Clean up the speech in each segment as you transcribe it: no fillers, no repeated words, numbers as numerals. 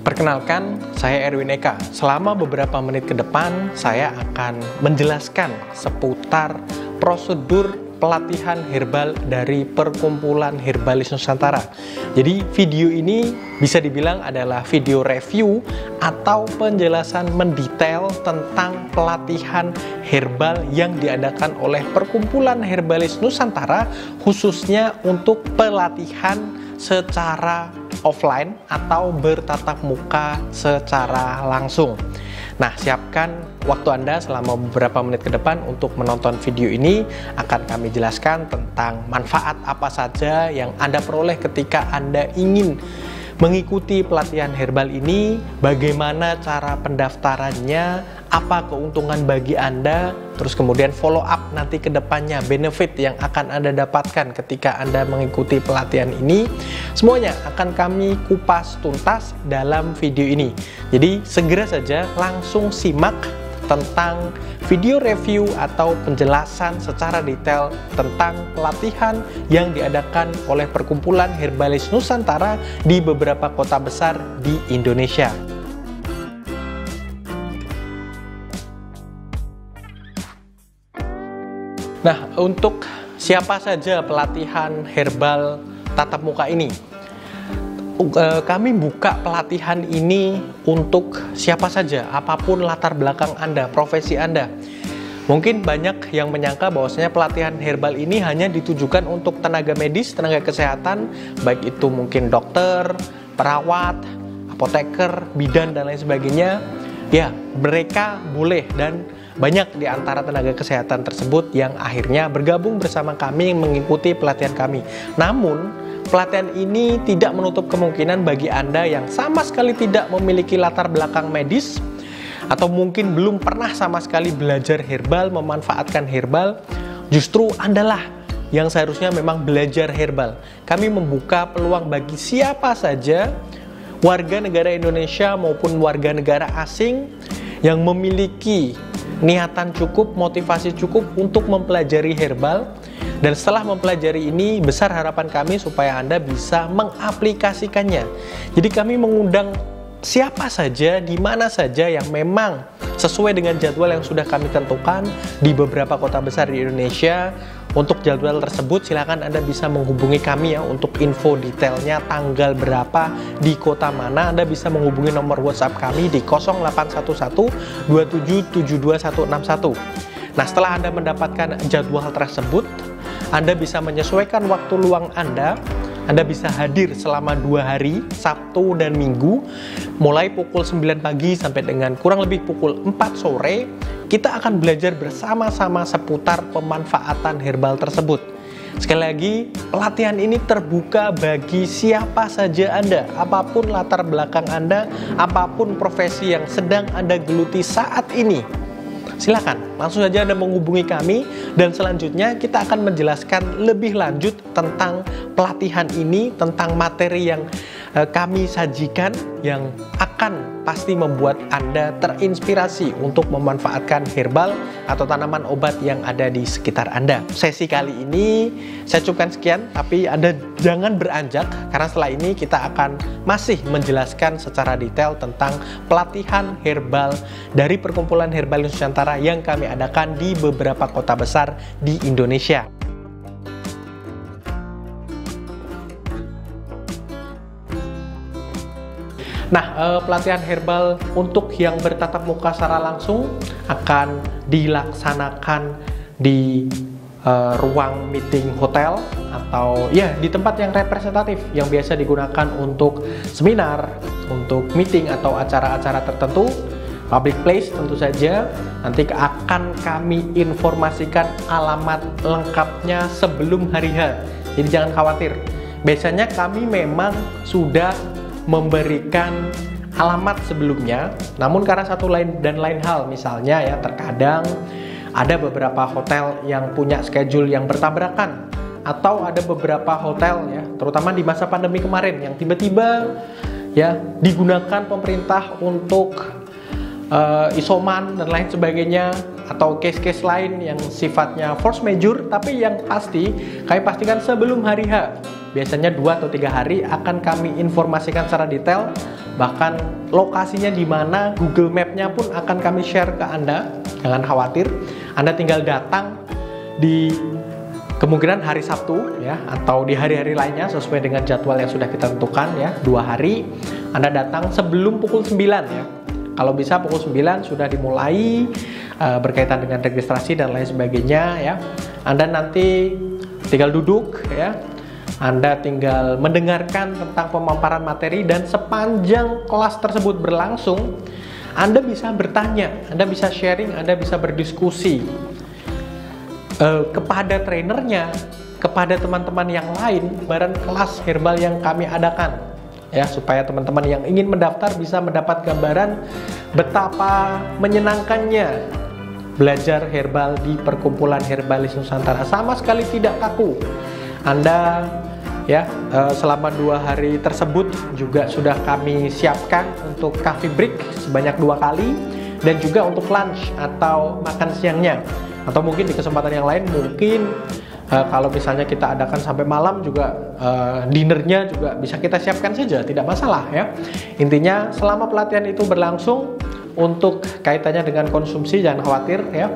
Perkenalkan, saya Erwin Eka. Selama beberapa menit ke depan, saya akan menjelaskan seputar prosedur pelatihan herbal dari Perkumpulan Herbalis Nusantara. Jadi video ini bisa dibilang adalah video review atau penjelasan mendetail tentang pelatihan herbal yang diadakan oleh Perkumpulan Herbalis Nusantara, khususnya untuk pelatihan secara offline atau bertatap muka secara langsung. Nah, siapkan waktu Anda selama beberapa menit ke depan untuk menonton video ini. Akan kami jelaskan tentang manfaat apa saja yang Anda peroleh ketika Anda ingin mengikuti pelatihan herbal ini, bagaimana cara pendaftarannya, apa keuntungan bagi Anda, terus kemudian follow up nanti ke depannya, benefit yang akan Anda dapatkan ketika Anda mengikuti pelatihan ini. Semuanya akan kami kupas tuntas dalam video ini. Jadi segera saja langsung simak tentang video review atau penjelasan secara detail tentang pelatihan yang diadakan oleh Perkumpulan Herbalis Nusantara di beberapa kota besar di Indonesia. Nah, untuk siapa saja pelatihan herbal tatap muka ini? Kami buka pelatihan ini untuk siapa saja, apapun latar belakang Anda, profesi Anda. Mungkin banyak yang menyangka bahwasanya pelatihan herbal ini hanya ditujukan untuk tenaga medis, tenaga kesehatan, baik itu mungkin dokter, perawat, apoteker, bidan, dan lain sebagainya. Ya, mereka boleh, dan banyak di antara tenaga kesehatan tersebut yang akhirnya bergabung bersama kami mengikuti pelatihan kami. Namun, pelatihan ini tidak menutup kemungkinan bagi Anda yang sama sekali tidak memiliki latar belakang medis atau mungkin belum pernah sama sekali belajar herbal, memanfaatkan herbal. Justru Andalah yang seharusnya memang belajar herbal. Kami membuka peluang bagi siapa saja, warga negara Indonesia maupun warga negara asing yang memiliki niatan cukup, motivasi cukup untuk mempelajari herbal. Dan setelah mempelajari ini, besar harapan kami supaya Anda bisa mengaplikasikannya. Jadi kami mengundang siapa saja, di mana saja yang memang sesuai dengan jadwal yang sudah kami tentukan di beberapa kota besar di Indonesia. Untuk jadwal tersebut, silakan Anda bisa menghubungi kami ya untuk info detailnya, tanggal berapa, di kota mana. Anda bisa menghubungi nomor WhatsApp kami di 0811 2772 161. Nah, setelah Anda mendapatkan jadwal tersebut, Anda bisa menyesuaikan waktu luang Anda. Anda bisa hadir selama 2 hari, Sabtu dan Minggu, mulai pukul 9 pagi sampai dengan kurang lebih pukul 4 sore. Kita akan belajar bersama-sama seputar pemanfaatan herbal tersebut. Sekali lagi, pelatihan ini terbuka bagi siapa saja Anda, apapun latar belakang Anda, apapun profesi yang sedang Anda geluti saat ini. Silakan, langsung saja Anda menghubungi kami, dan selanjutnya kita akan menjelaskan lebih lanjut tentang pelatihan ini, tentang materi yang kami sajikan yang akan pasti membuat Anda terinspirasi untuk memanfaatkan herbal atau tanaman obat yang ada di sekitar Anda. Sesi kali ini saya cukupkan sekian, tapi Anda jangan beranjak karena setelah ini kita akan masih menjelaskan secara detail tentang pelatihan herbal dari Perkumpulan Herbalis Nusantara yang kami adakan di beberapa kota besar di Indonesia. Nah, pelatihan herbal untuk yang bertatap muka secara langsung akan dilaksanakan di ruang meeting hotel atau ya di tempat yang representatif yang biasa digunakan untuk seminar, untuk meeting atau acara-acara tertentu. Public place tentu saja. Nanti akan kami informasikan alamat lengkapnya sebelum hari H. Jadi jangan khawatir. Biasanya kami memang sudah memberikan alamat sebelumnya, namun karena satu lain hal, misalnya ya terkadang ada beberapa hotel yang punya schedule yang bertabrakan, atau ada beberapa hotel ya, terutama di masa pandemi kemarin yang tiba-tiba ya digunakan pemerintah untuk isoman dan lain sebagainya, atau case-case lain yang sifatnya force majeure. Tapi yang pasti kami pastikan sebelum hari H, biasanya 2 atau 3 hari, akan kami informasikan secara detail bahkan lokasinya di mana, Google Map-nya pun akan kami share ke Anda. Jangan khawatir, Anda tinggal datang di kemungkinan hari Sabtu ya, atau di hari-hari lainnya sesuai dengan jadwal yang sudah kita tentukan ya, 2 hari. Anda datang sebelum pukul 9 ya. Kalau bisa pukul 9 sudah dimulai berkaitan dengan registrasi dan lain sebagainya ya. Anda nanti tinggal duduk ya. Anda tinggal mendengarkan tentang pemaparan materi, dan sepanjang kelas tersebut berlangsung Anda bisa bertanya, Anda bisa sharing, Anda bisa berdiskusi kepada trainernya, kepada teman-teman yang lain bareng kelas herbal yang kami adakan ya, supaya teman-teman yang ingin mendaftar bisa mendapat gambaran betapa menyenangkannya belajar herbal di Perkumpulan Herbalis Nusantara. Sama sekali tidak kaku. Anda ya, selama 2 hari tersebut juga sudah kami siapkan untuk coffee break sebanyak 2 kali, dan juga untuk lunch atau makan siangnya. Atau mungkin di kesempatan yang lain, mungkin kalau misalnya kita adakan sampai malam juga, dinernya juga bisa kita siapkan saja, tidak masalah ya. Intinya selama pelatihan itu berlangsung, untuk kaitannya dengan konsumsi jangan khawatir ya.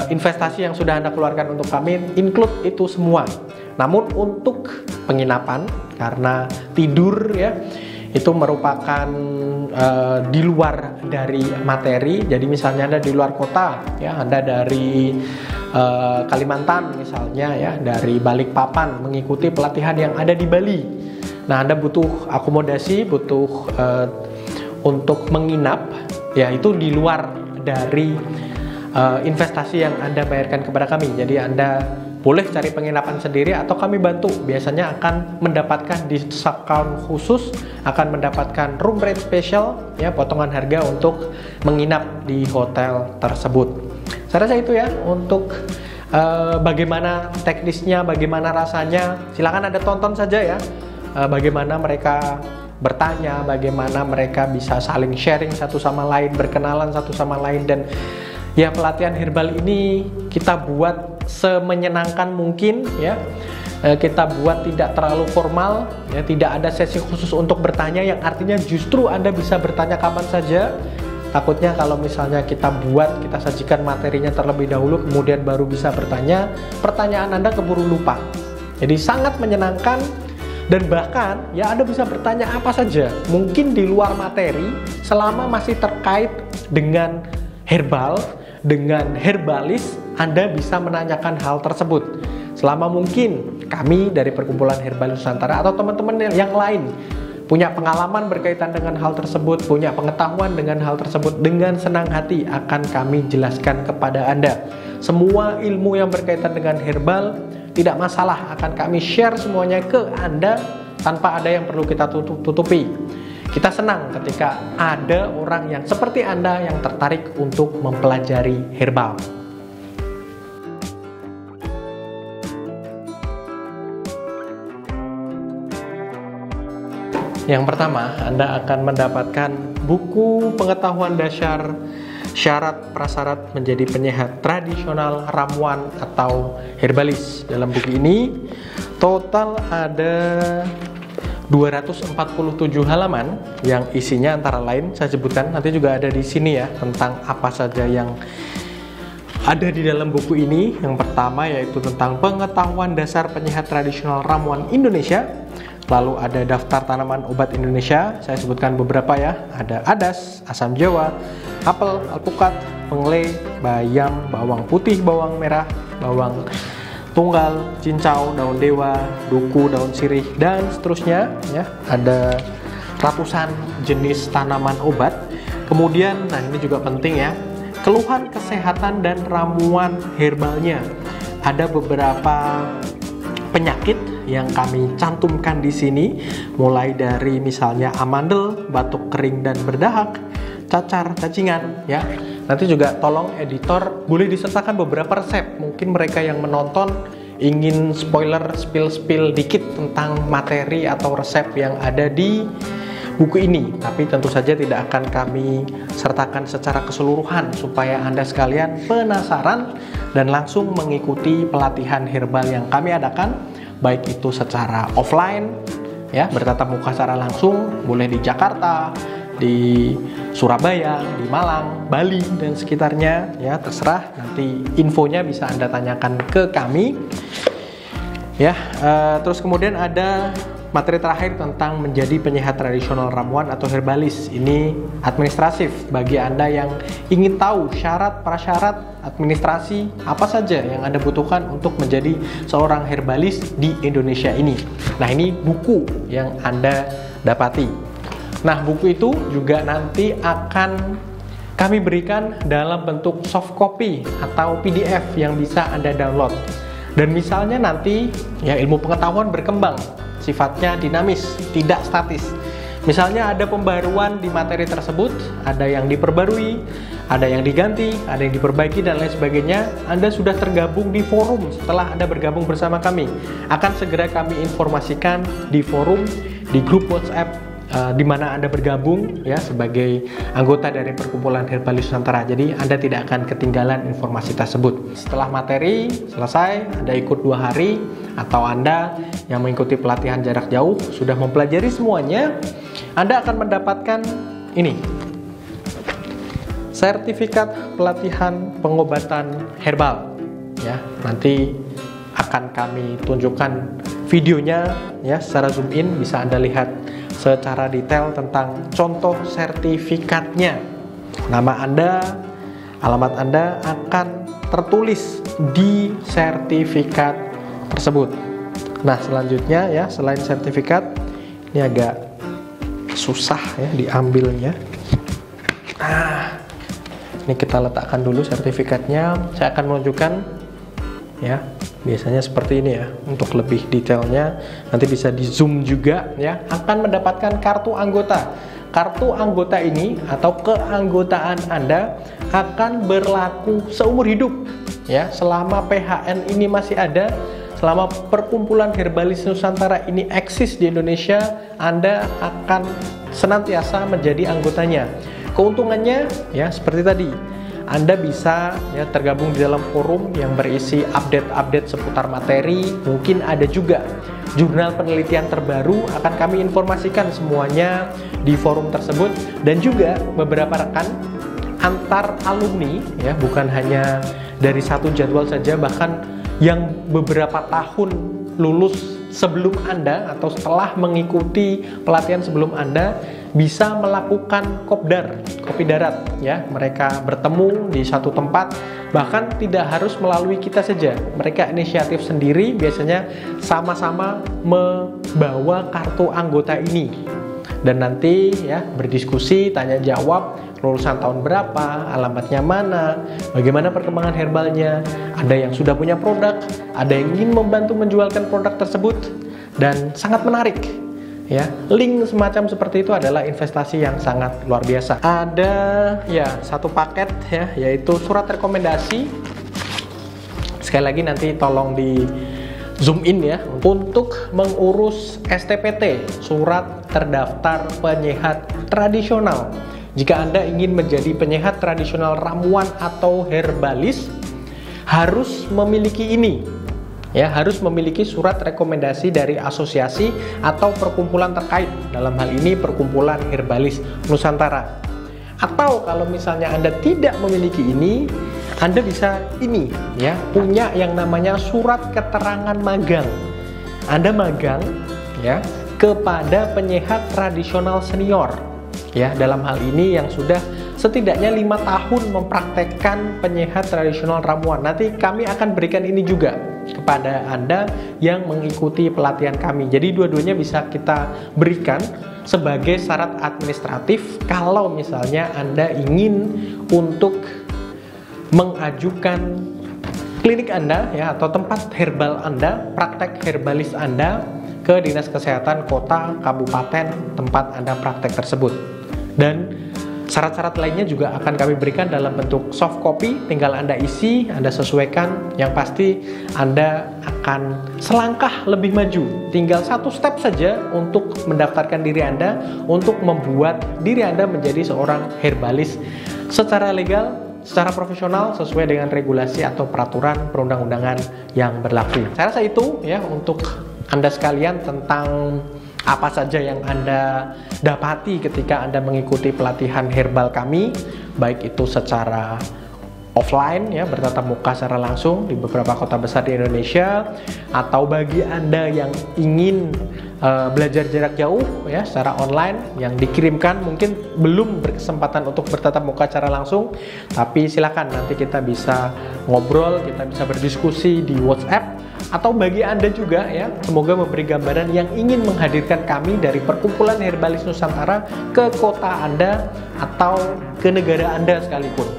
Investasi yang sudah Anda keluarkan untuk kami include itu semua. Namun untuk penginapan, karena tidur ya, itu merupakan di luar dari materi. Jadi misalnya Anda di luar kota ya, Anda dari Kalimantan misalnya ya, dari Balikpapan mengikuti pelatihan yang ada di Bali. Nah, Anda butuh akomodasi, butuh untuk menginap ya, itu di luar dari investasi yang Anda bayarkan kepada kami. Jadi Anda boleh cari penginapan sendiri atau kami bantu. Biasanya akan mendapatkan diskon khusus, akan mendapatkan room rate special ya, potongan harga untuk menginap di hotel tersebut. Saya rasa itu ya untuk bagaimana teknisnya, bagaimana rasanya. Silakan Anda tonton saja ya, bagaimana mereka bertanya, bagaimana mereka bisa saling sharing satu sama lain, berkenalan satu sama lain. Dan ya, pelatihan herbal ini kita buat semenyenangkan mungkin ya. Kita buat tidak terlalu formal ya, tidak ada sesi khusus untuk bertanya, yang artinya justru Anda bisa bertanya kapan saja. Takutnya kalau misalnya kita sajikan materinya terlebih dahulu kemudian baru bisa bertanya, pertanyaan Anda keburu lupa. Jadi sangat menyenangkan, dan bahkan ya Anda bisa bertanya apa saja mungkin di luar materi, selama masih terkait dengan herbal, dengan herbalis, Anda bisa menanyakan hal tersebut. Selama mungkin kami dari Perkumpulan Herbalis Nusantara atau teman-teman yang lain punya pengalaman berkaitan dengan hal tersebut, punya pengetahuan dengan hal tersebut, dengan senang hati akan kami jelaskan kepada Anda. Semua ilmu yang berkaitan dengan herbal tidak masalah, akan kami share semuanya ke Anda tanpa ada yang perlu kita tutupi. Kita senang ketika ada orang yang seperti Anda yang tertarik untuk mempelajari herbal. Yang pertama, Anda akan mendapatkan buku pengetahuan dasar syarat prasyarat menjadi penyehat tradisional ramuan atau herbalis. Dalam buku ini total ada 247 halaman yang isinya antara lain saya sebutkan, nanti juga ada di sini ya, tentang apa saja yang ada di dalam buku ini. Yang pertama yaitu tentang pengetahuan dasar penyehat tradisional ramuan Indonesia. Lalu ada daftar tanaman obat Indonesia, saya sebutkan beberapa ya. Ada adas, asam jawa, apel, alpukat, pengle, bayam, bawang putih, bawang merah, bawang tunggal, cincau, daun dewa, duku, daun sirih, dan seterusnya ya. Ada ratusan jenis tanaman obat. Kemudian, nah ini juga penting ya, keluhan kesehatan dan ramuan herbalnya. Ada beberapa penyakit yang kami cantumkan di sini, mulai dari misalnya amandel, batuk kering dan berdahak, cacar, cacingan ya. Nanti juga tolong editor boleh disertakan beberapa resep. Mungkin mereka yang menonton ingin spoiler, spill dikit tentang materi atau resep yang ada di buku ini, tapi tentu saja tidak akan kami sertakan secara keseluruhan supaya Anda sekalian penasaran dan langsung mengikuti pelatihan herbal yang kami adakan, baik itu secara offline ya, bertatap muka secara langsung, boleh di Jakarta, di Surabaya, di Malang, Bali dan sekitarnya, ya terserah. Nanti infonya bisa Anda tanyakan ke kami. Ya, terus kemudian ada materi terakhir tentang menjadi penyehat tradisional ramuan atau herbalis. Ini administratif bagi Anda yang ingin tahu syarat prasyarat administrasi apa saja yang Anda butuhkan untuk menjadi seorang herbalis di Indonesia ini. Nah, ini buku yang Anda dapati. Nah, buku itu juga nanti akan kami berikan dalam bentuk soft copy atau PDF yang bisa Anda download. Dan misalnya nanti ya ilmu pengetahuan berkembang, sifatnya dinamis, tidak statis. Misalnya ada pembaruan di materi tersebut, ada yang diperbarui, ada yang diganti, ada yang diperbaiki dan lain sebagainya. Anda sudah tergabung di forum setelah Anda bergabung bersama kami. Akan segera kami informasikan di forum, di grup WhatsApp di mana Anda bergabung ya sebagai anggota dari Perkumpulan Herbalis Nusantara. Jadi Anda tidak akan ketinggalan informasi tersebut. Setelah materi selesai, Anda ikut 2 hari, atau Anda yang mengikuti pelatihan jarak jauh sudah mempelajari semuanya, Anda akan mendapatkan ini, sertifikat pelatihan pengobatan herbal. Ya, nanti akan kami tunjukkan videonya ya secara zoom in, bisa Anda lihat secara detail tentang contoh sertifikatnya. Nama Anda, alamat Anda akan tertulis di sertifikat tersebut. Nah, selanjutnya ya, selain sertifikat, ini agak susah ya diambilnya. Nah, ini kita letakkan dulu sertifikatnya. Saya akan menunjukkan ya, biasanya seperti ini ya. Untuk lebih detailnya nanti bisa di zoom juga ya. Akan mendapatkan kartu anggota. Kartu anggota ini atau keanggotaan Anda akan berlaku seumur hidup ya. Selama PHN ini masih ada, selama Perkumpulan Herbalis Nusantara ini eksis di Indonesia, Anda akan senantiasa menjadi anggotanya. Keuntungannya ya seperti tadi, Anda bisa ya tergabung di dalam forum yang berisi update-update seputar materi. Mungkin ada juga jurnal penelitian terbaru, akan kami informasikan semuanya di forum tersebut. Dan juga beberapa rekan antar alumni ya, bukan hanya dari satu jadwal saja, bahkan yang beberapa tahun lulus sebelum Anda atau setelah mengikuti pelatihan sebelum Anda bisa melakukan kopdar, kopi darat ya. Mereka bertemu di satu tempat, bahkan tidak harus melalui kita saja. Mereka inisiatif sendiri, biasanya sama-sama membawa kartu anggota ini. Dan nanti ya berdiskusi, tanya jawab, lulusan tahun berapa, alamatnya mana, bagaimana perkembangan herbalnya, ada yang sudah punya produk, ada yang ingin membantu menjualkan produk tersebut, dan sangat menarik ya. Link semacam seperti itu adalah investasi yang sangat luar biasa. Ada ya satu paket ya, yaitu surat rekomendasi. Sekali lagi nanti tolong di zoom in ya, untuk mengurus STPT, surat terdaftar penyehat tradisional. Jika Anda ingin menjadi penyehat tradisional ramuan atau herbalis, harus memiliki ini ya, harus memiliki surat rekomendasi dari asosiasi atau perkumpulan terkait, dalam hal ini Perkumpulan Herbalis Nusantara. Atau kalau misalnya Anda tidak memiliki ini, Anda bisa ini ya, punya yang namanya surat keterangan magang. Anda magang ya kepada penyehat tradisional senior ya, dalam hal ini yang sudah setidaknya 5 tahun mempraktekkan penyehat tradisional ramuan. Nanti kami akan berikan ini juga kepada Anda yang mengikuti pelatihan kami. Jadi dua-duanya bisa kita berikan sebagai syarat administratif kalau misalnya Anda ingin untuk mengajukan klinik Anda ya, atau tempat herbal Anda, praktek herbalis Anda ke Dinas Kesehatan Kota, Kabupaten tempat Anda praktek tersebut. Dan syarat-syarat lainnya juga akan kami berikan dalam bentuk soft copy, tinggal Anda isi, Anda sesuaikan. Yang pasti Anda akan selangkah lebih maju, tinggal satu step saja untuk mendaftarkan diri Anda, untuk membuat diri Anda menjadi seorang herbalis secara legal, secara profesional, sesuai dengan regulasi atau peraturan perundang-undangan yang berlaku. Saya rasa itu ya untuk Anda sekalian tentang apa saja yang Anda dapati ketika Anda mengikuti pelatihan herbal kami, baik itu secara offline ya, bertatap muka secara langsung di beberapa kota besar di Indonesia, atau bagi Anda yang ingin belajar jarak jauh ya secara online yang dikirimkan, mungkin belum berkesempatan untuk bertatap muka secara langsung, tapi silakan nanti kita bisa ngobrol, kita bisa berdiskusi di WhatsApp. Atau bagi Anda juga ya, semoga memberi gambaran yang ingin menghadirkan kami dari Perkumpulan Herbalis Nusantara ke kota Anda atau ke negara Anda sekalipun.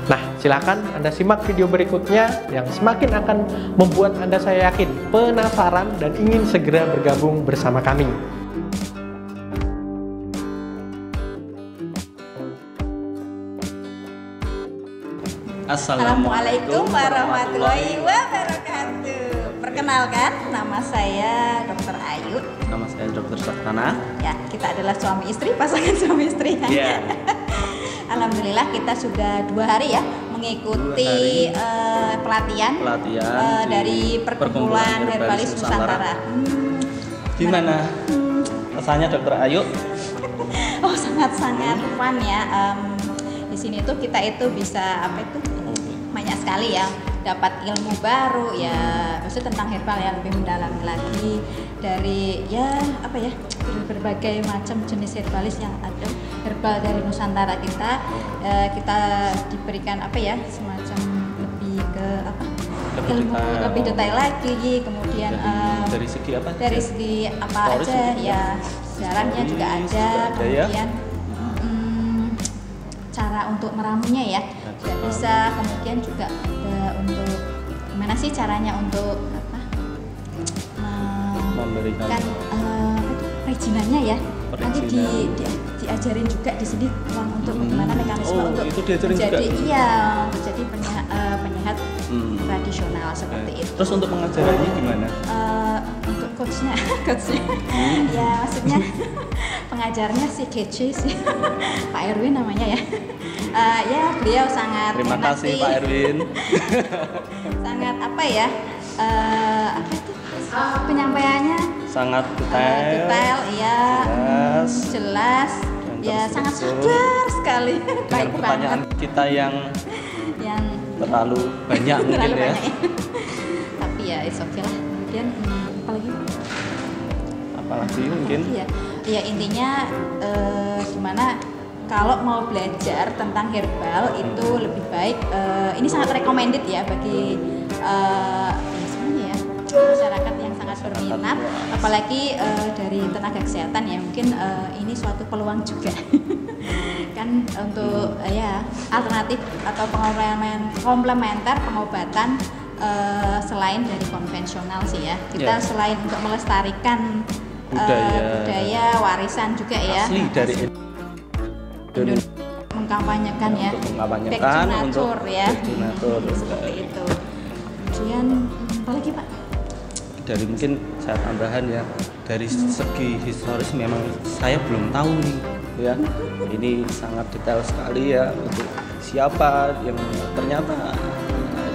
Nah, silakan Anda simak video berikutnya yang semakin akan membuat Anda, saya yakin, penasaran dan ingin segera bergabung bersama kami. Assalamualaikum warahmatullahi wabarakatuh. Perkenalkan, nama saya Dr. Ayu. Nama saya Dr. Saktana. Ya, kita adalah suami istri, pasangan suami istri. Yeah. Alhamdulillah kita sudah 2 hari ya mengikuti pelatihan dari Perkumpulan Herbalis Nusantara. Gimana rasanya Dr. Ayu? Oh, sangat-sangat fun ya. Di sini tuh kita itu bisa banyak sekali ya, dapat ilmu baru ya, maksudnya tentang herbal yang lebih mendalam lagi dari berbagai macam jenis herbalis yang ada, herbal dari Nusantara kita. Kita diberikan semacam lebih ke ilmu lebih detail lagi, kemudian dari segi apa? Dari segi apa aja ya, sejarahnya juga ada, kemudian cara untuk meramunya ya, bisa, kemudian juga untuk gimana sih caranya untuk memberikan perizinannya ya. Nanti diajarin juga di sini untuk bagaimana mekanisme untuk itu diajarin menjadi juga? menjadi penyehat tradisional seperti itu. Terus untuk pengajarannya gimana? Untuk coachnya ya, maksudnya pengajarnya si kece sih, Pak Erwin namanya ya. Ya, beliau sangat terima kasih Pak Erwin. Sangat penyampaiannya sangat detail ya, jelas ya, sangat sadar sekali. Dengan pertanyaan banget kita yang terlalu banyak mungkin ya. Tapi ya it's okay lah. Kemudian apalagi mungkin ya intinya gimana kalau mau belajar tentang herbal itu lebih baik, ini sangat recommended ya bagi semuanya ya, masyarakat yang sangat berminat, apalagi dari tenaga kesehatan ya, mungkin ini suatu peluang juga kan untuk alternatif atau komplementer pengobatan selain dari konvensional sih ya. Kita selain untuk melestarikan budaya warisan juga ya, asli dari mengkampanyekan ya, back to nature ya, seperti itu. Kemudian apalagi Pak? Dari mungkin saya tambahan ya, dari segi historis memang saya belum tahu nih ya. Ini sangat detail sekali ya, untuk siapa yang ternyata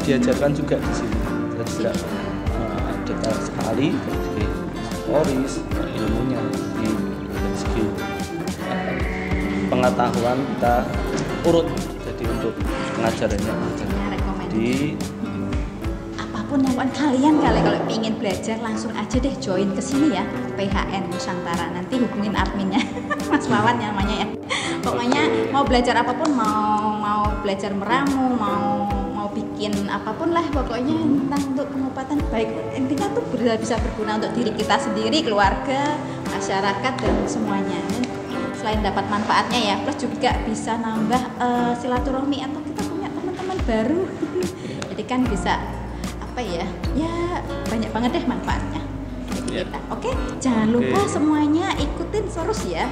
diajarkan juga di sini. Kita juga detail sekali dari segi historis, ilmunya, dari segi pengetahuan kita urut. Jadi untuk pengajarannya di apapun yang kalian kalau ingin belajar langsung aja deh join ke sini ya, PHN Nusantara. Nanti hubungin adminnya Mas Wawan namanya ya. Pokoknya mau belajar apapun, mau belajar meramu, mau bikin apapun lah pokoknya tentang untuk pengobatan, baik intinya tuh bisa berguna untuk diri kita sendiri, keluarga, masyarakat dan semuanya. Selain dapat manfaatnya ya, plus juga bisa nambah silaturahmi atau kita punya teman-teman baru. Jadi kan bisa banyak banget deh manfaatnya. Oke, jangan lupa semuanya ikutin terus ya,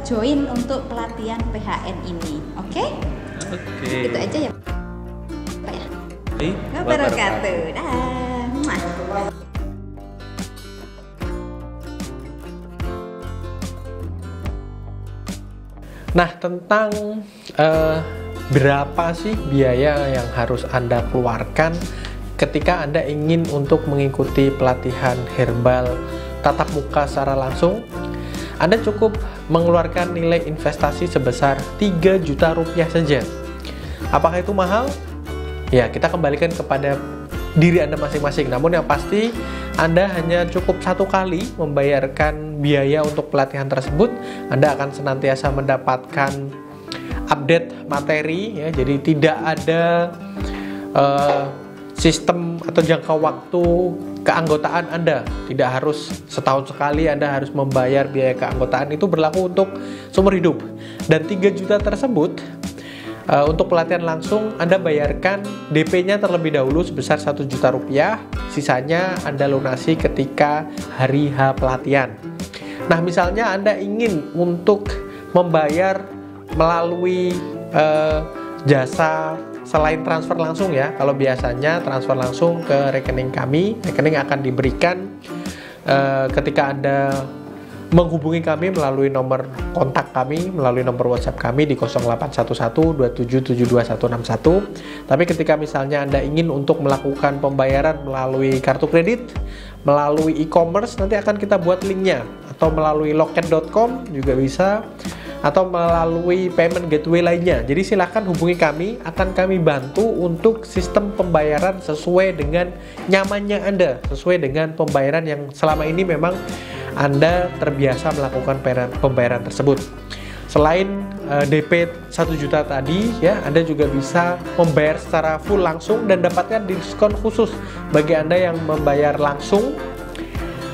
join untuk pelatihan PHN ini. Oke? Itu aja ya Pak ya. Wabarakatuh. Dah. Nah, tentang berapa sih biaya yang harus Anda keluarkan ketika Anda ingin untuk mengikuti pelatihan herbal tatap muka secara langsung, Anda cukup mengeluarkan nilai investasi sebesar 3 juta rupiah saja. Apakah itu mahal? Ya, kita kembalikan kepada diri Anda masing-masing. Namun yang pasti, Anda hanya cukup 1 kali membayarkan biaya untuk pelatihan tersebut. Anda akan senantiasa mendapatkan update materi, ya. Jadi tidak ada sistem atau jangka waktu keanggotaan Anda. Tidak harus setahun sekali Anda harus membayar biaya keanggotaan, itu berlaku untuk seumur hidup. Dan 3 juta tersebut untuk pelatihan langsung Anda bayarkan DP-nya terlebih dahulu sebesar 1 juta rupiah, sisanya Anda lunasi ketika hari H pelatihan. Nah, misalnya Anda ingin untuk membayar melalui jasa selain transfer langsung, ya. Kalau biasanya transfer langsung ke rekening kami, rekening akan diberikan ketika Anda menghubungi kami melalui nomor kontak kami, melalui nomor WhatsApp kami di 081127722161. Tapi ketika misalnya Anda ingin untuk melakukan pembayaran melalui kartu kredit, melalui e-commerce, nanti akan kita buat linknya, atau melalui loket.com juga bisa, atau melalui payment gateway lainnya. Jadi silahkan hubungi kami, akan kami bantu untuk sistem pembayaran sesuai dengan nyamannya Anda, sesuai dengan pembayaran yang selama ini memang Anda terbiasa melakukan pembayaran tersebut. Selain DP 1 juta tadi, ya, Anda juga bisa membayar secara full langsung dan dapatkan diskon khusus bagi Anda yang membayar langsung,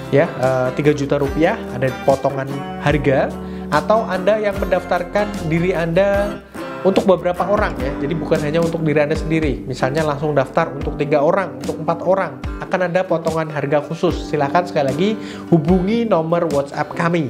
ya, 3 juta rupiah, ada potongan harga. Atau Anda yang mendaftarkan diri Anda untuk beberapa orang, ya. Jadi bukan hanya untuk diri Anda sendiri. Misalnya langsung daftar untuk 3 orang, untuk 4 orang, akan ada potongan harga khusus. Silakan sekali lagi hubungi nomor WhatsApp kami.